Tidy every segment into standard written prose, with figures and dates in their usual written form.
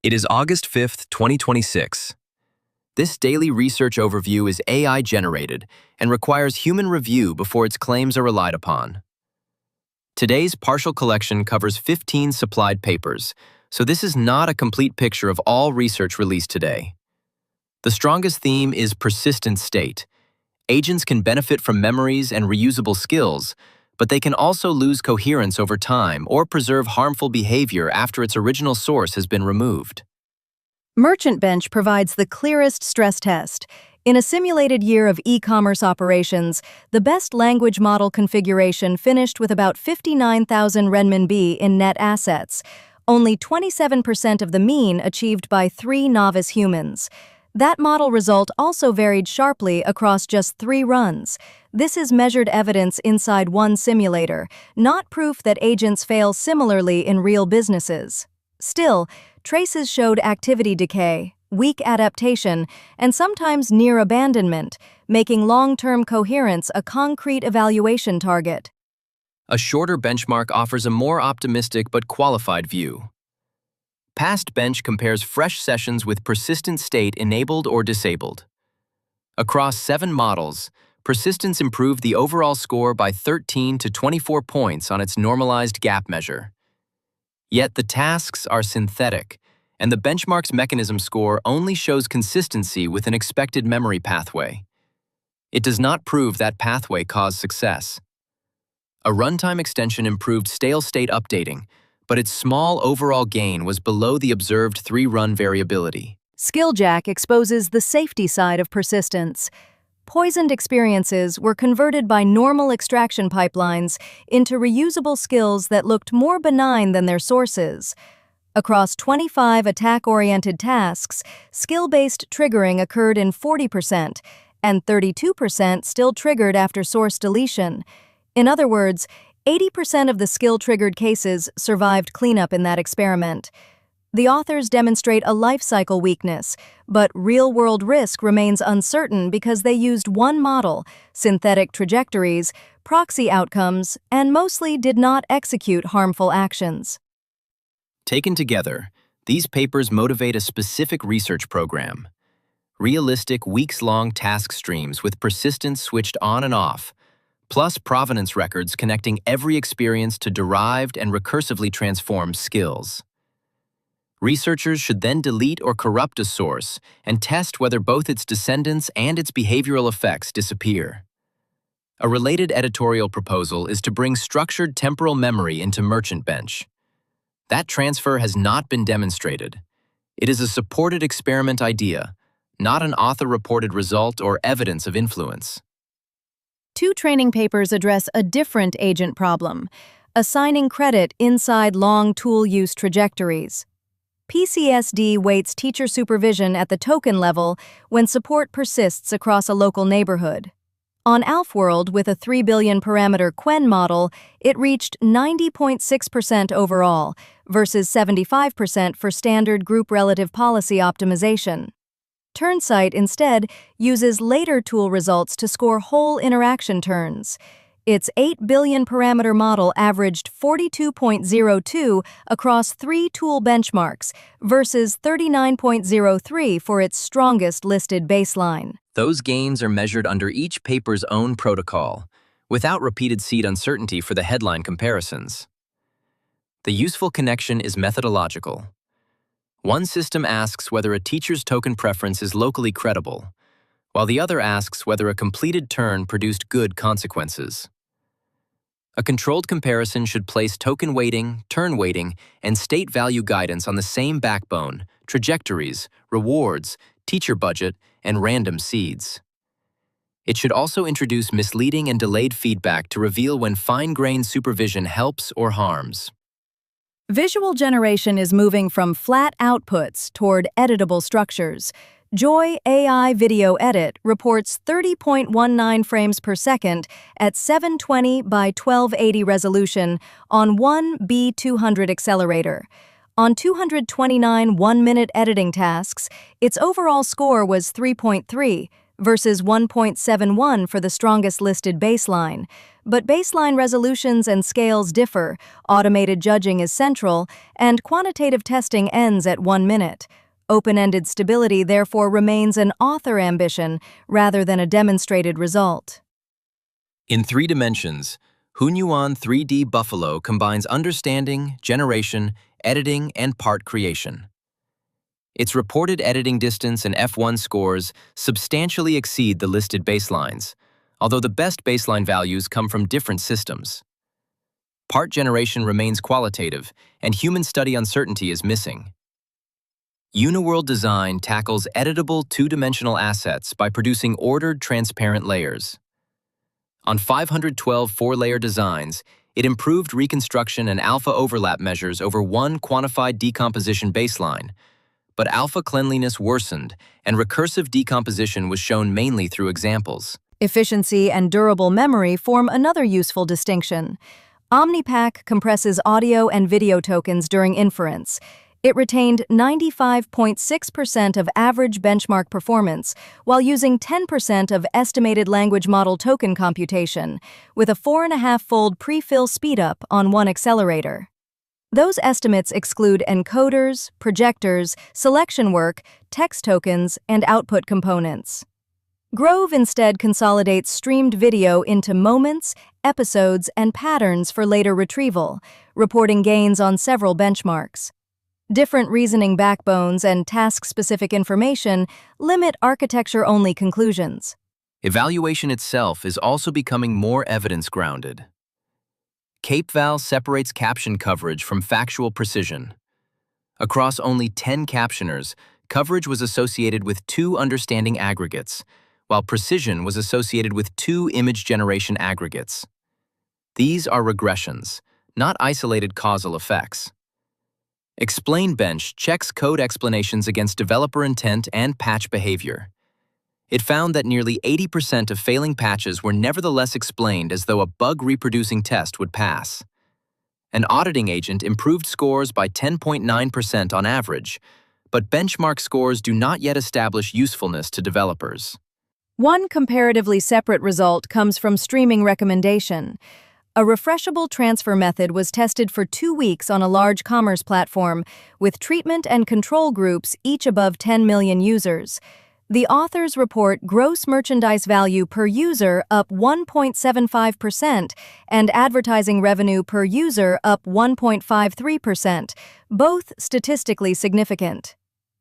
It is August 5th, 2026. This daily research overview is AI generated and requires human review before its claims are relied upon. Today's partial collection covers 15 supplied papers, so this is not a complete picture of all research released today. The strongest theme is persistent state. Agents can benefit from memories and reusable skills, but they can also lose coherence over time or preserve harmful behavior after its original source has been removed. Merchant Bench provides the clearest stress test. In a simulated year of e-commerce operations, the best language model configuration finished with about 59,000 renminbi in net assets, only 27% of the mean achieved by 3 novice humans. That model result also varied sharply across just 3 runs. This is measured evidence inside one simulator, not proof that agents fail similarly in real businesses. Still, traces showed activity decay, weak adaptation, and sometimes near abandonment, making long-term coherence a concrete evaluation target. A shorter benchmark offers a more optimistic but qualified view. Past bench compares fresh sessions with persistent state enabled or disabled. Across 7 models, persistence improved the overall score by 13 to 24 points on its normalized gap measure. Yet the tasks are synthetic, and the benchmark's mechanism score only shows consistency with an expected memory pathway. It does not prove that pathway caused success. A runtime extension improved stale state updating, but its small overall gain was below the observed 3-run variability. SkillJack exposes the safety side of persistence. Poisoned experiences were converted by normal extraction pipelines into reusable skills that looked more benign than their sources. Across 25 attack-oriented tasks, skill-based triggering occurred in 40%, and 32% still triggered after source deletion. In other words, 80% of the skill-triggered cases survived cleanup in that experiment. The authors demonstrate a life cycle weakness, but real-world risk remains uncertain because they used one model, synthetic trajectories, proxy outcomes, and mostly did not execute harmful actions. Taken together, these papers motivate a specific research program. Realistic, weeks-long task streams with persistence switched on and off, plus provenance records connecting every experience to derived and recursively transformed skills. Researchers should then delete or corrupt a source and test whether both its descendants and its behavioral effects disappear. A related editorial proposal is to bring structured temporal memory into Merchant Bench. That transfer has not been demonstrated. It is a supported experiment idea, not an author-reported result or evidence of influence. 2 training papers address a different agent problem, assigning credit inside long tool use trajectories. PCSD weights teacher supervision at the token level when support persists across a local neighborhood. On AlfWorld, with a 3 billion parameter Quen model, it reached 90.6% overall, versus 75% for standard group relative policy optimization. Turnsight instead uses later tool results to score whole interaction turns. Its 8 billion parameter model averaged 42.02 across 3 tool benchmarks versus 39.03 for its strongest listed baseline. Those gains are measured under each paper's own protocol, without repeated seed uncertainty for the headline comparisons. The useful connection is methodological. One system asks whether a teacher's token preference is locally credible, while the other asks whether a completed turn produced good consequences. A controlled comparison should place token weighting, turn weighting, and state value guidance on the same backbone: trajectories, rewards, teacher budget, and random seeds. It should also introduce misleading and delayed feedback to reveal when fine-grained supervision helps or harms. Visual generation is moving from flat outputs toward editable structures. Joy AI Video Edit reports 30.19 frames per second at 720 by 1280 resolution on one B200 accelerator. On 229 one-minute editing tasks, its overall score was 3.3 versus 1.71 for the strongest listed baseline, But baseline resolutions and scales differ, automated judging is central, and quantitative testing ends at 1 minute. Open-ended stability therefore remains an author ambition rather than a demonstrated result. In 3 dimensions, Hunyuan 3D Buffalo combines understanding, generation, editing, and part creation. Its reported editing distance and F1 scores substantially exceed the listed baselines, although the best baseline values come from different systems. Part generation remains qualitative, and human study uncertainty is missing. Uniworld Design tackles editable two-dimensional assets by producing ordered, transparent layers. On 512 four-layer designs, it improved reconstruction and alpha overlap measures over one quantified decomposition baseline, but alpha cleanliness worsened, and recursive decomposition was shown mainly through examples. Efficiency and durable memory form another useful distinction. OmniPack compresses audio and video tokens during inference. It retained 95.6% of average benchmark performance while using 10% of estimated language model token computation, with a 4.5-fold prefill speedup on one accelerator. Those estimates exclude encoders, projectors, selection work, text tokens, and output components. Grove instead consolidates streamed video into moments, episodes, and patterns for later retrieval, reporting gains on several benchmarks. Different reasoning backbones and task-specific information limit architecture-only conclusions. Evaluation itself is also becoming more evidence-grounded. CapeVal separates caption coverage from factual precision. Across only 10 captioners, coverage was associated with 2 understanding aggregates, while precision was associated with 2 image generation aggregates. These are regressions, not isolated causal effects. ExplainBench checks code explanations against developer intent and patch behavior. It found that nearly 80% of failing patches were nevertheless explained as though a bug-reproducing test would pass. An auditing agent improved scores by 10.9% on average, but benchmark scores do not yet establish usefulness to developers. One comparatively separate result comes from streaming recommendation. A refreshable transfer method was tested for 2 weeks on a large commerce platform, with treatment and control groups each above 10 million users. The authors report gross merchandise value per user up 1.75% and advertising revenue per user up 1.53%, both statistically significant.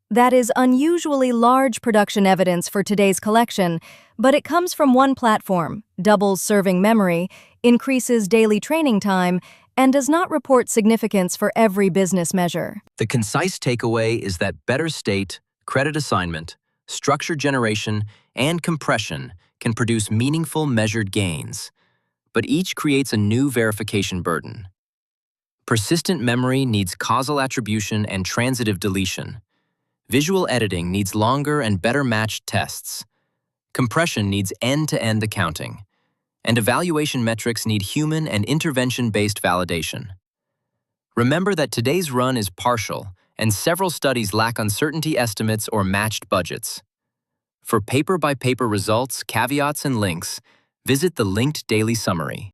That is unusually large production evidence for today's collection, but it comes from one platform, doubles serving memory, increases daily training time, and does not report significance for every business measure. The concise takeaway is that better state, credit assignment, structure generation, and compression can produce meaningful measured gains, but each creates a new verification burden. Persistent memory needs causal attribution and transitive deletion. Visual editing needs longer and better matched tests. Compression needs end-to-end accounting. And evaluation metrics need human and intervention-based validation. Remember that today's run is partial, and several studies lack uncertainty estimates or matched budgets. For paper-by-paper results, caveats, and links, visit the linked daily summary.